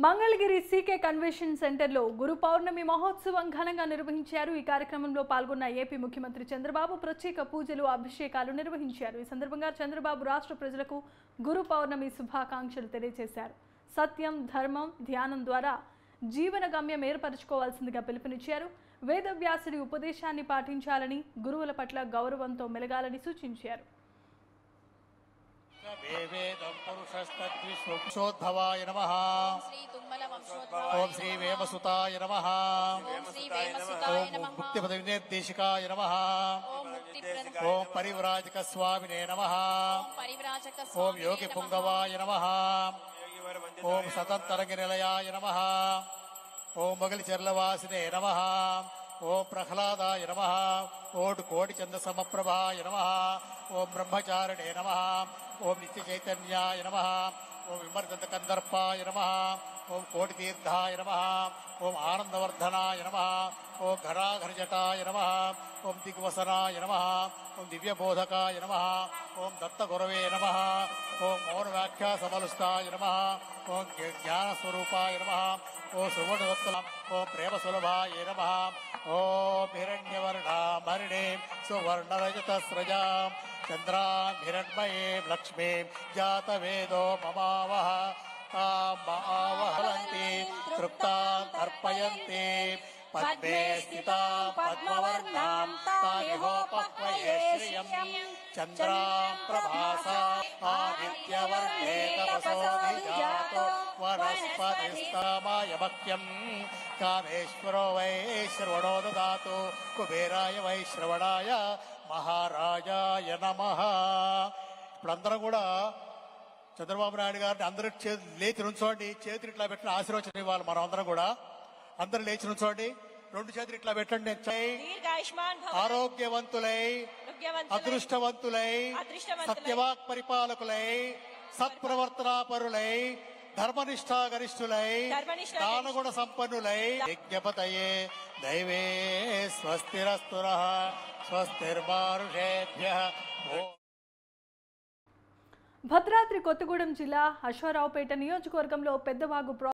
Mangalagiri CK convention సెంటర్లో గురు పౌర్ణమి మహోత్సవం ఘనంగా నిర్వహించారు। ఈ కార్యక్రమంలో పాల్గొన్న ఏపీ ముఖ్యమంత్రి చంద్రబాబు ప్రత్యేక పూజలు అభిషేకాలు నిర్వహించారు। ఈ సందర్భంగా చంద్రబాబు రాష్ట్ర ప్రజలకు గురు పౌర్ణమి శుభాకాంక్షలు తెలియజేశారు। సత్యం, ధర్మం, ధ్యానం ద్వారా జీవన గమ్యం ఏర్పరచుకోవాల్సిందిగా పిలుపునిచ్చారు। వేదవ్యాసుడి ఉపదేశాన్ని పాటించాలని, గురువుల పట్ల గౌరవంతో మెలగాలని సూచించారు। वेदं पुरुषस्तद्विश्वोद्भवाय नमः। ओम श्री वेमसुताय नमः। ओम मुक्तिपदविनिर्देशिकाय नमः। ओम परिव्राजक स्वामिने नमः। ओम योगी पुंगवाय नमः। ओम सतंतरंगनिलयाय नमः। ओम मगलिचर्लवासिने नमः। ओम प्रह्लादाय नमः। ओम कोटि चंद समप्रभाय नमः। ओम ब्रह्मचारिणे नमः। ओम नित्य चैतन्याय नमः। ओम विमर्दत कंदर्पाय नमः। ओम कोटि तीर्थाय नमः। ओम आनंदवर्धनाय नमः। ओम घराघर जटाय नमः। ओम दिग्वसनाय नमः। ओम दिव्यबोधकाय नमः। ओम दत्त गुरवे नमः। ओम मौन व्याख्या समलुष्टाय नमः। ओम ज्ञान स्वरूपाय नमः। ओम सुवर्णदत्त ओम प्रेम सुलभाय नमः। ओम हिरण्यवर्णामर्णे सुवर्णरजतस्रजां चंद्रां हिरण्मये लक्ष्मीं जातवेदो ममावह तामावहन्ति तृप्तां तर्पयन्ति पद्मे स्थितां पद्मवर्णां तामिहोपक्वये श्रियं चन्द्रां प्रभासा आदित्यवर्णे तपसोऽभिजातो वनस्पतिस्तामाय मह्यं कामेश्वरो वै श्रवणो ददातु कुबेराय वै श्रवणाय महाराजाय नमः। ఇప్పుడందరం కూడా చంద్రబాబు నాయుడు గారిని అందరూ లేచి నుంచోండి, చేతులు ఇట్లా పెట్టిన ఆశీర్వచనం ఇవ్వాలి। మనం అందరం కూడా అందరూ లేచి నుంచోండి, రెండు చేతులు ఇట్లా పెట్టండి। ఆరోగ్యవంతులై, అదృష్టవంతులై, సత్యవాక్ పరిపాలకులై, సత్ప్రవర్తనాపరులై, ధర్మనిష్ఠా గరిష్ఠులై, దానగుణ సంపన్నులై, యజ్ఞపతయే దైవే స్వస్తిరస్తునః స్వస్తిర్మానుషేభ్యః। భద్రాద్రి కొత్తగూడెం జిల్లా అశ్వారావుపేట నియోజకవర్గంలో పెద్దవాగు